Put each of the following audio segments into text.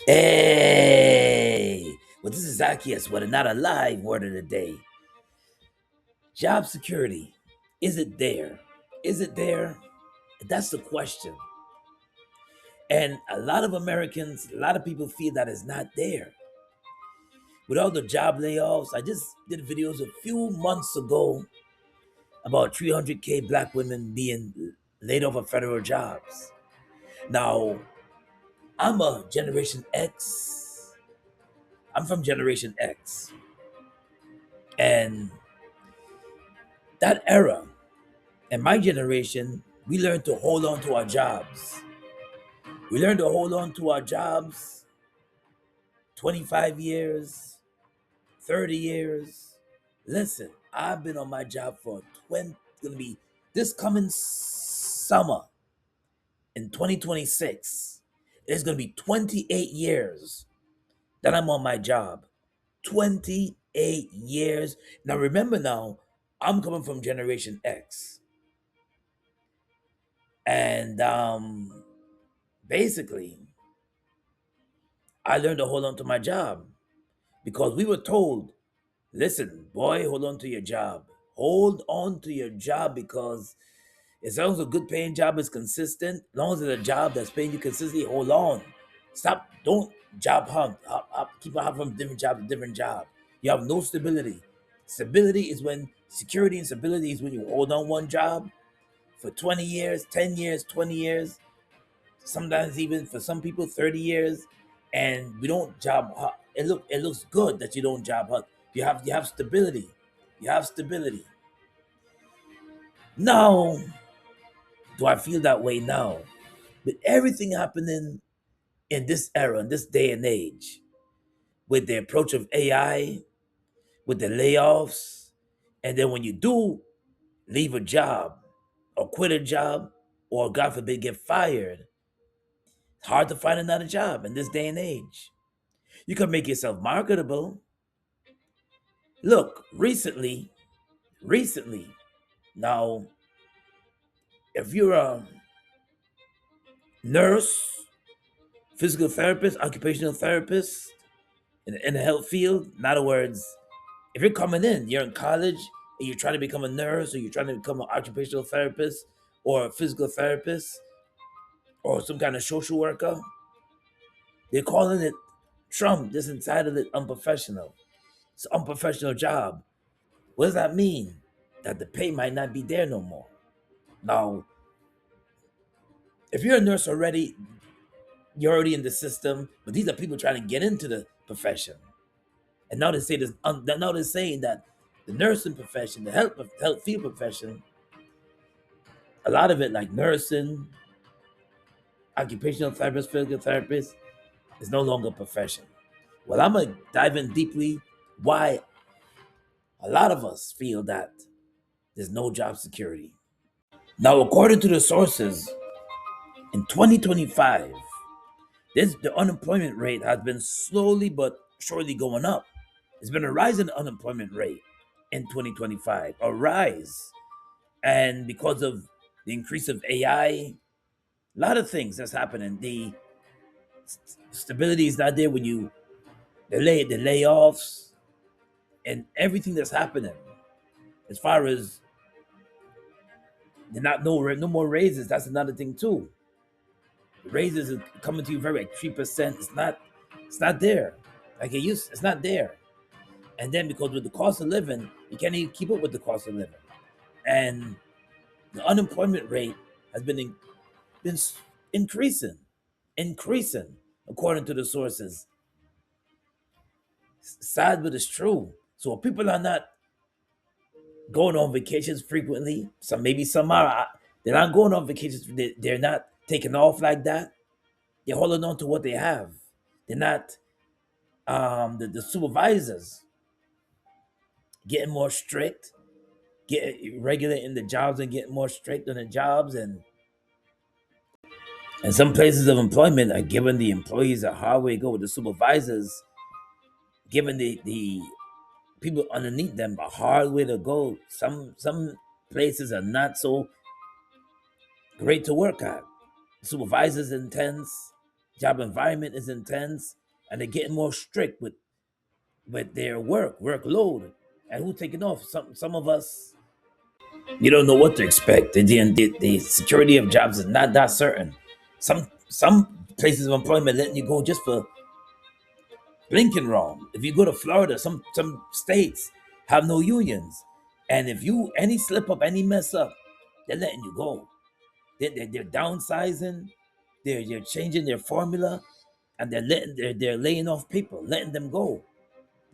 Hey, well, this is Zacchaeus with another live word of the day. Job security, is it there? Is it there? That's the question. And a lot of Americans, a lot of people feel that it's not there. With all the job layoffs, I just did videos a few months ago about 300K black women being laid off of federal jobs. Now, I'm a Generation X. I'm from Generation X. And that era, and my generation, we learned to hold on to our jobs. We learned to hold on to our jobs 25 years, 30 years. Listen, I've been on my job for 20, gonna be this coming summer in 2026. It's gonna be 28 years that I'm on my job. 28 years. Now remember now, I'm coming from Generation X. And basically, I learned to hold on to my job because we were told, listen, boy, hold on to your job. Hold on to your job because as long as a good paying job is consistent, as long as it's a job that's paying you consistently, hold on. Stop, don't job hunt. Keep on hopping from different job to different job. You have no stability. Stability is when security and stability is when you hold on one job for 20 years, 10 years, 20 years, sometimes even for some people 30 years, and we don't job hunt. It looks good that you don't job hunt. You have stability. You have stability. Now, do I feel that way now? With everything happening in this era, in this day and age, with the approach of AI, with the layoffs, and then when you do leave a job or quit a job, or God forbid get fired, it's hard to find another job in this day and age. You can make yourself marketable. Look, recently, now, if you're a nurse, physical therapist, occupational therapist in the health field, in other words, if you're coming in, you're in college and you're trying to become a nurse or you're trying to become an occupational therapist or a physical therapist or some kind of social worker, they're calling it Trump, just entitled it unprofessional. It's an unprofessional job. What does that mean? That the pay might not be there no more. Now, if you're a nurse already, you're already in the system, but these are people trying to get into the profession. And now they say this. Now they're saying that the nursing profession, the health field profession, a lot of it, like nursing, occupational therapist, physical therapist, is no longer a profession. Well, I'm gonna dive in deeply why a lot of us feel that there's no job security. Now, according to the sources, in 2025, the unemployment rate has been slowly but surely going up. There's been a rise in the unemployment rate in 2025, a rise. And because of the increase of AI, a lot of things that's happening. The stability is not there when you the layoffs and everything that's happening. As far as they're not no more raises, that's another thing too. Raises are coming to you very like 3%. It's not there. Like it used, it's not there. And then because with the cost of living, you can't even keep up with the cost of living. And the unemployment rate has been increasing, increasing according to the sources. Sad, but it's true. So people are not going on vacations frequently. Some are. They're not going on vacations. They're not taking off like that. They're holding on to what they have. They're not. The supervisors getting more strict, get regulating the jobs and getting more strict on the jobs, and some places of employment are giving the employees a hard way to go with the supervisors, giving the people underneath them a hard way to go. Some places are not so great to work at. Supervisors intense. Job environment is intense, and they're getting more strict with their workload, and who's taking off. Some of us, you don't know what to expect. The security of jobs is not that certain. Some places of employment letting you go just for blinking wrong. If you go to Florida, some states have no unions, and if you any slip up, any mess up, they're letting you go. They're downsizing, they're changing their formula, and they're laying off people, letting them go.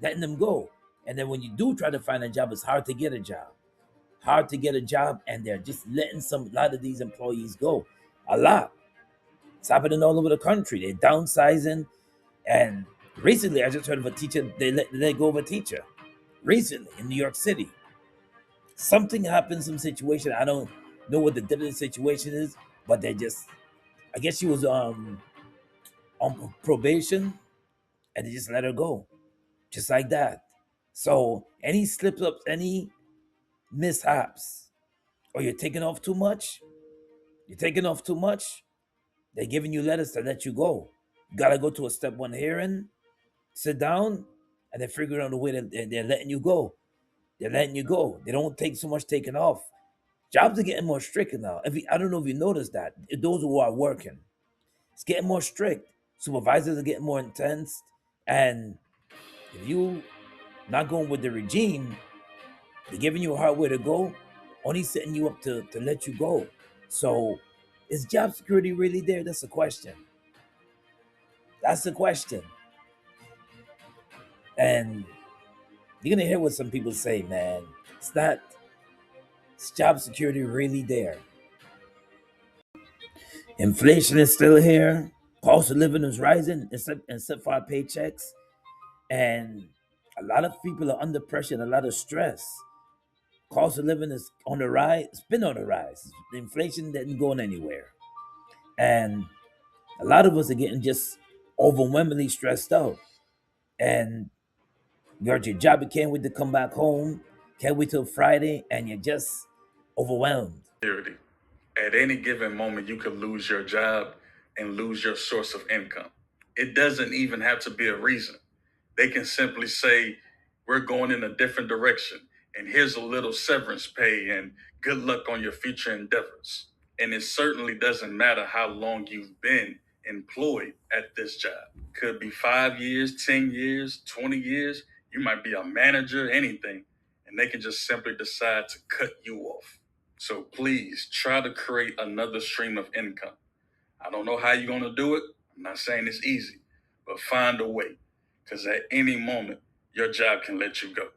And then when you do try to find a job, it's hard to get a job, and they're just letting a lot of these employees go. A lot. It's happening all over the country. They're downsizing, and recently I just heard of a teacher. They let go of a teacher recently in New York City. Something happened, some situation. I don't know what the different situation is, but they just, I guess she was on probation, and they just let her go, just like that. So any slips ups, any mishaps, or you're taking off too much, they're giving you letters to let you go. You gotta go to a step one hearing, sit down, and then figure out a way that they're letting you go. They're letting you go. They don't take so much taking off. Jobs are getting more strict now. I don't know if you noticed that. Those who are working, it's getting more strict. Supervisors are getting more intense, and if you not going with the regime, they're giving you a hard way to go, only setting you up to let you go. So, is job security really there? That's the question. That's the question. And you're gonna hear what some people say, man. It's not. Is job security really there? Inflation is still here. Cost of living is rising, except for our paychecks, and a lot of people are under pressure and a lot of stress. Cost of living is on the rise. It's been on the rise. The inflation didn't go anywhere, and a lot of us are getting just overwhelmingly stressed out. And you're at your job, you can't wait to come back home, can't wait till Friday, and you're just overwhelmed. Security. At any given moment, you could lose your job and lose your source of income. It doesn't even have to be a reason. They can simply say, we're going in a different direction, and here's a little severance pay, and good luck on your future endeavors. And it certainly doesn't matter how long you've been employed at this job. Could be 5 years, 10 years, 20 years. You might be a manager, anything, and they can just simply decide to cut you off. So please try to create another stream of income. I don't know how you're going to do it. I'm not saying it's easy, but find a way, because at any moment, your job can let you go.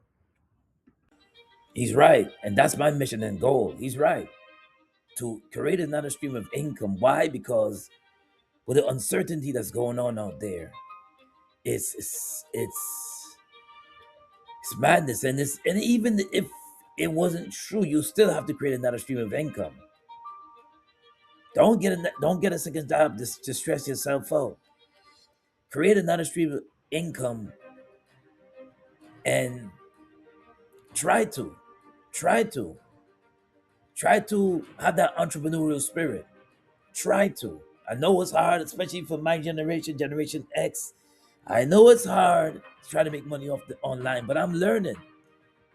He's right, and that's my mission and goal. He's right, to create another stream of income. Why? Because with the uncertainty that's going on out there, it's madness, and even if it wasn't true, you still have to create another stream of income. Don't get a second job to stress yourself out. Create another stream of income, and try to try to try to have that entrepreneurial spirit. Try to. I know it's hard, especially for my generation, Generation X. I know it's hard to try to make money off the online, but I'm learning.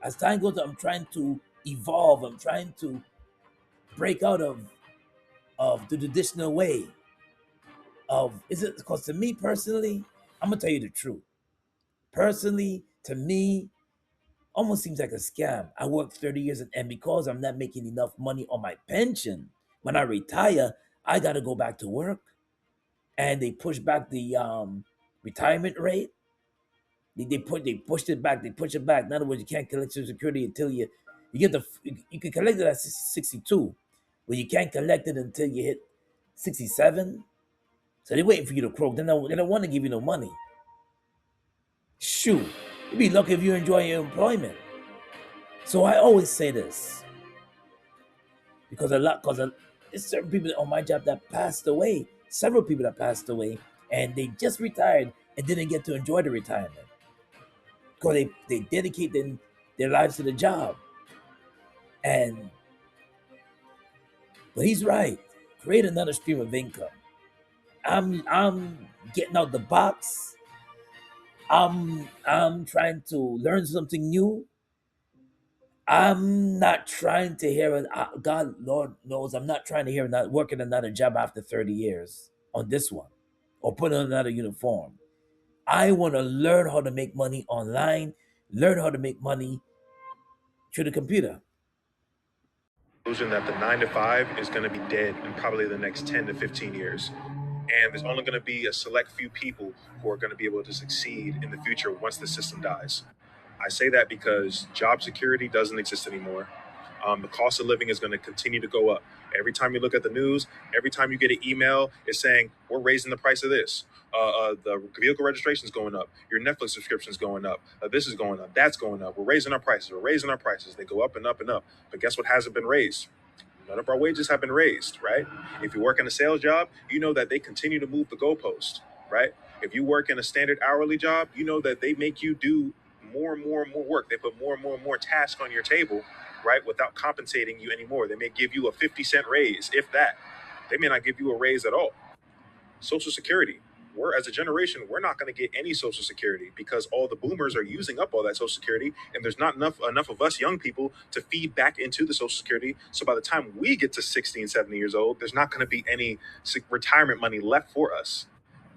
As time goes on, I'm trying to evolve. I'm trying to break out of the traditional way of, is it, because to me personally, I'm gonna tell you the truth. Personally, to me, almost seems like a scam. I worked 30 years, and because I'm not making enough money on my pension, when I retire, I gotta go back to work. And they push back the retirement rate. They pushed it back. They push it back. In other words, you can't collect Social Security until you get you can collect it at 62, but you can't collect it until you hit 67. So they're waiting for you to croak. They don't want to give you no money. Shoot, you'd be lucky if you enjoy your employment. So I always say this because there's certain people on my job that passed away. Several people that passed away, and they just retired and didn't get to enjoy the retirement because they dedicate their lives to the job. And but he's right. Create another stream of income. I'm getting out the box. I'm trying to learn something new. I'm not trying to hear it. God, Lord knows, I'm not trying to hear not working another job after 30 years on this one or put on another uniform. I want to learn how to make money online, learn how to make money through the computer. Illusion that the 9 to 5 is going to be dead in probably the next 10 to 15 years. And there's only going to be a select few people who are going to be able to succeed in the future once the system dies. I say that because job security doesn't exist anymore. The cost of living is going to continue to go up. Every time you look at the news, every time you get an email, it's saying, we're raising the price of this. The vehicle registration is going up. Your Netflix subscription is going up. This is going up. That's going up. We're raising our prices. We're raising our prices. They go up and up and up. But guess what hasn't been raised? None of our wages have been raised, right? If you work in a sales job, you know that they continue to move the goalpost, right? If you work in a standard hourly job, you know that they make you do more and more and more work. They put more and more and more tasks on your table, right? Without compensating you anymore. They may give you a 50-cent raise, if that. They may not give you a raise at all. Social Security. We're as a generation, we're not going to get any Social Security because all the boomers are using up all that Social Security, and there's not enough of us young people to feed back into the Social Security. So by the time we get to 60 and 70 years old, there's not going to be any retirement money left for us.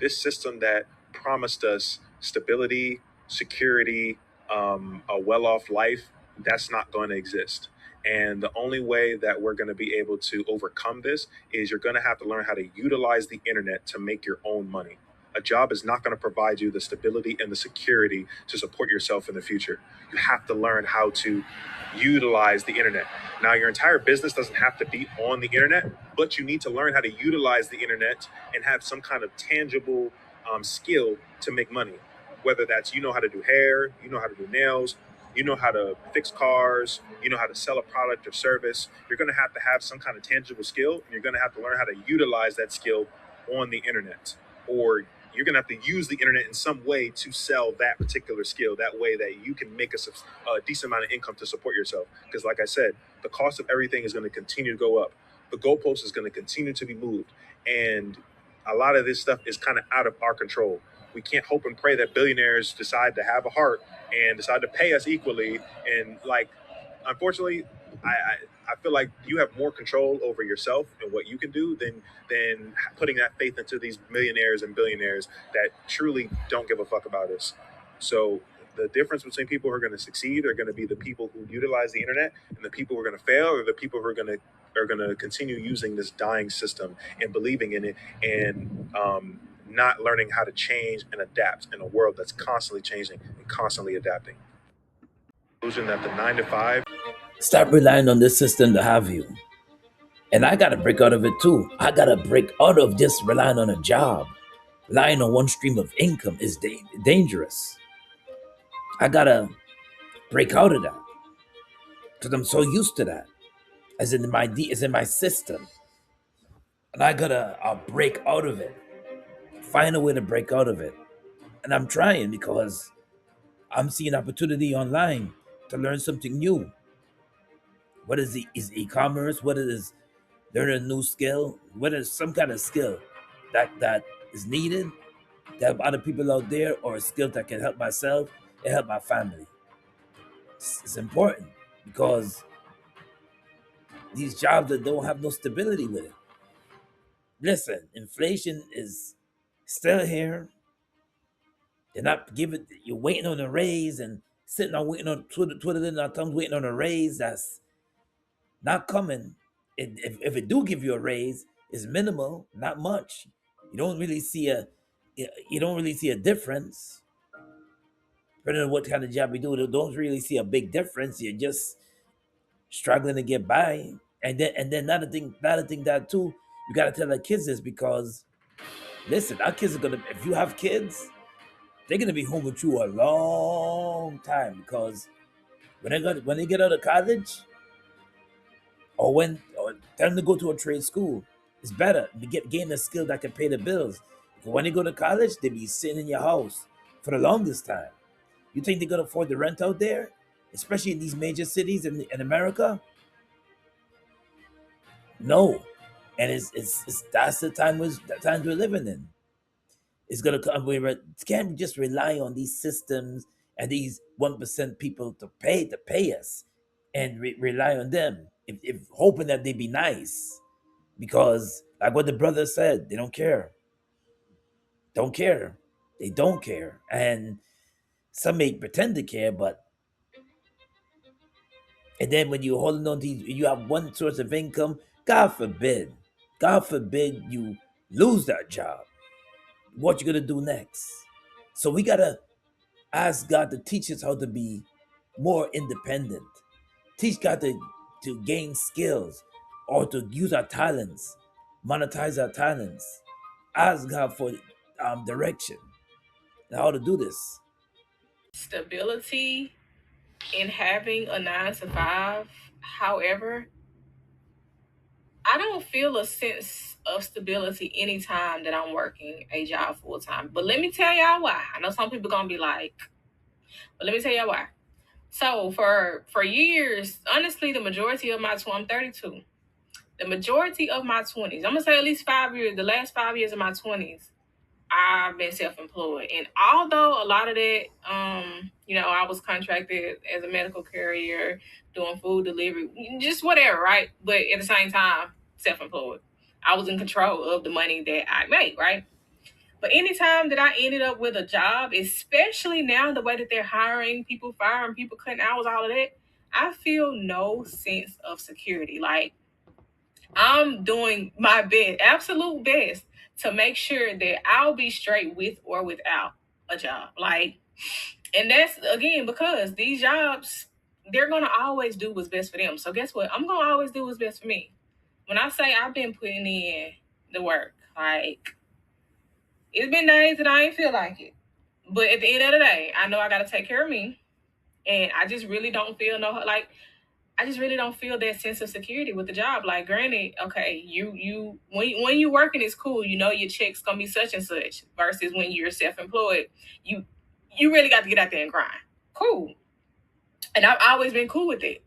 This system that promised us stability, security, a well-off life, that's not going to exist. And the only way that we're going to be able to overcome this is you're going to have to learn how to utilize the internet to make your own money. A job is not going to provide you the stability and the security to support yourself in the future. You have to learn how to utilize the internet. Now, your entire business doesn't have to be on the internet, but you need to learn how to utilize the internet and have some kind of tangible skill to make money. Whether that's you know how to do hair, you know how to do nails, you know how to fix cars, you know how to sell a product or service. You're going to have some kind of tangible skill, and you're going to have to learn how to utilize that skill on the internet. Or you're going to have to use the internet in some way to sell that particular skill, that way that you can make a decent amount of income to support yourself. Because like I said, the cost of everything is going to continue to go up. The goalpost is going to continue to be moved. And a lot of this stuff is kind of out of our control. We can't hope and pray that billionaires decide to have a heart and decide to pay us equally. And like, unfortunately, I feel like you have more control over yourself and what you can do than putting that faith into these millionaires and billionaires that truly don't give a fuck about us. So the difference between people who are going to succeed are going to be the people who utilize the internet, and the people who are going to fail are the people who are going to continue using this dying system and believing in it, and not learning how to change and adapt in a world that's constantly changing and constantly adapting. Illusion that the 9 to 5. Stop relying on this system to have you. And I gotta break out of it too. I gotta break out of just relying on a job. Relying on one stream of income is dangerous. I gotta break out of that because I'm so used to that. As in my system, and I gotta break out of it. Find a way to break out of it, and I'm trying because I'm seeing opportunity online to learn something new. What is e-commerce? What is learning a new skill? What is some kind of skill that is needed to help other people out there, or a skill that can help myself and help my family? It's important because these jobs that don't have no stability with it. Listen, inflation is still here. They're not giving. You're waiting on a raise and sitting on waiting on twiddling our thumbs, waiting on a raise that's not coming. If it do give you a raise, it's minimal, not much. You don't really see a you don't really see a difference. Depending on what kind of job you do, you don't really see a big difference. You're just struggling to get by. And then another thing that too, you gotta tell our kids this because listen, our kids are gonna if you have kids, they're gonna be home with you a long time because when they get out of college or tell them to go to a trade school, it's better to gain a skill that can pay the bills. When they go to college, they be sitting in your house for the longest time. You think they're gonna afford the rent out there, especially in these major cities in America? No, And it's that's the times we're living in. It's gonna come. Can't just rely on these systems and these 1% people to pay us, and rely on them if hoping that they be nice, because like what the brother said, they don't care, they don't care, and some may pretend to care, but and then when you're holding on to you have one source of income, God forbid you lose that job. What you gonna do next? So we gotta ask God to teach us how to be more independent. Teach God to gain skills or to use our talents, monetize our talents. Ask God for direction and how to do this. Stability in having a 9 to 5. However, I don't feel a sense of stability anytime that I'm working a job full time. But let me tell y'all why. I know some people gonna be like, but let me tell y'all why. So for years, honestly, the majority of I'm 32. The majority of my 20s, I'm gonna say at least 5 years, the last 5 years of my 20s, I've been self-employed. And although a lot of that, I was contracted as a medical carrier, doing food delivery, just whatever, right? But at the same time, self-employed. I was in control of the money that I made, right? But anytime that I ended up with a job, especially now the way that they're hiring people, firing people, cutting hours, all of that, I feel no sense of security. Like I'm doing my best, absolute best, to make sure that I'll be straight with or without a job. Like, and that's again because these jobs, they're gonna always do what's best for them. So guess what? I'm gonna always do what's best for me. When I say I've been putting in the work, like it's been days that I ain't feel like it. But at the end of the day, I know I gotta take care of me. And I just really don't feel no like I just really don't feel that sense of security with the job. Like, granted, okay, you when you working, it's cool. You know your check's gonna be such and such. Versus when you're self-employed, you you really got to get out there and grind. Cool, and I've always been cool with it.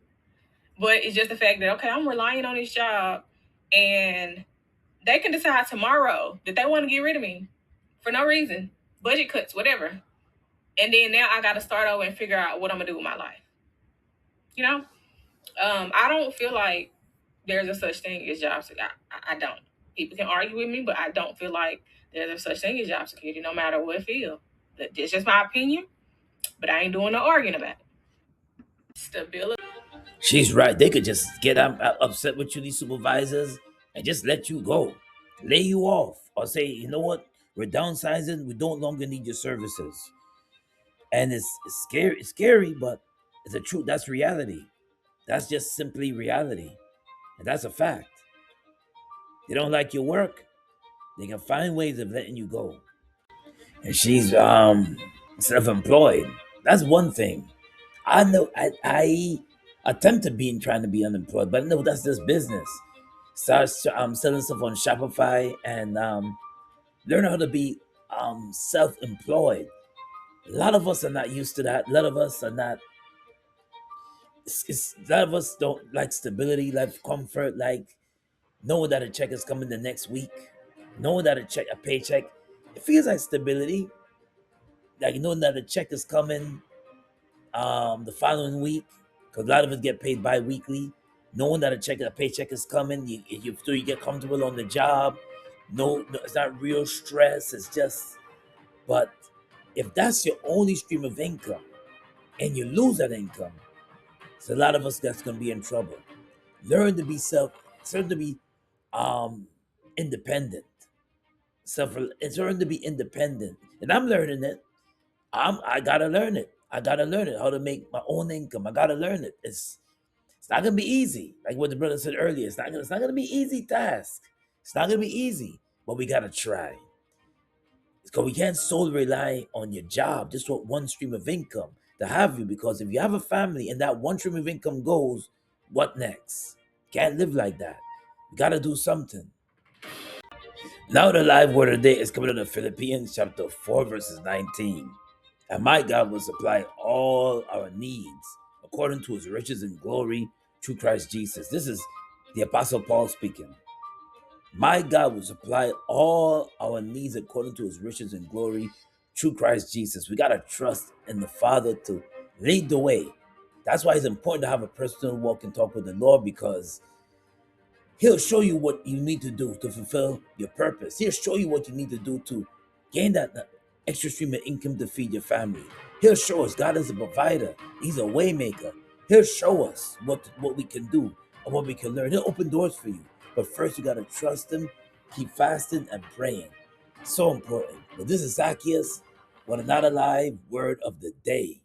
But it's just the fact that okay, I'm relying on this job, and they can decide tomorrow that they want to get rid of me for no reason, budget cuts, whatever. And then now I got to start over and figure out what I'm gonna do with my life. You know, I don't feel like there's a such thing as job security. I don't. People can argue with me, but I don't feel like there's a such thing as job security, no matter what field. That's just my opinion, but I ain't doing no arguing about it. Stability. She's right. They could just get upset with you, these supervisors, and just let you go, lay you off, or say, you know what, we're downsizing. We don't longer need your services. And it's scary. It's scary, but it's a truth. That's reality. That's just simply reality, and that's a fact. They don't like your work. They can find ways of letting you go. And she's self-employed. That's one thing. I know I attempted being trying to be unemployed, but no, that's just business. Start selling stuff on Shopify and learn how to be self-employed. A lot of us are not used to that. A lot of us are not. A lot of us don't like stability, like comfort, like knowing that a check is coming the next week, knowing that a paycheck, it feels like stability. Like knowing that a check is coming the following week, because a lot of us get paid bi-weekly. Knowing that a paycheck is coming, you get comfortable on the job. No, it's not real stress. It's just, but if that's your only stream of income and you lose that income, it's a lot of us that's gonna be in trouble. Learn to be learn to be um independent. Learn to be independent, and I'm learning it. I gotta learn it. I gotta learn it how to make my own income. I gotta learn it. It's not gonna be easy. Like what the brother said earlier, it's not gonna be easy task. It's not gonna be easy, but we gotta try. Because we can't solely rely on your job, just for one stream of income to have you. Because if you have a family and that one stream of income goes, what next? Can't live like that. We gotta do something. Now the live word of the day is coming out of Philippians chapter 4, verses 19. And my God will supply all our needs according to his riches and glory through Christ Jesus. This is the Apostle Paul speaking. My God will supply all our needs according to his riches and glory through Christ Jesus. We got to trust in the Father to lead the way. That's why it's important to have a personal walk and talk with the Lord, because he'll show you what you need to do to fulfill your purpose. He'll show you what you need to do to gain that extra stream of income to feed your family. He'll show us God is a provider. He's a way maker. He'll show us what we can do and what we can learn. He'll open doors for you. But first, you got to trust him, keep fasting and praying. So important. But this is Zacchaeus with another live word of the day.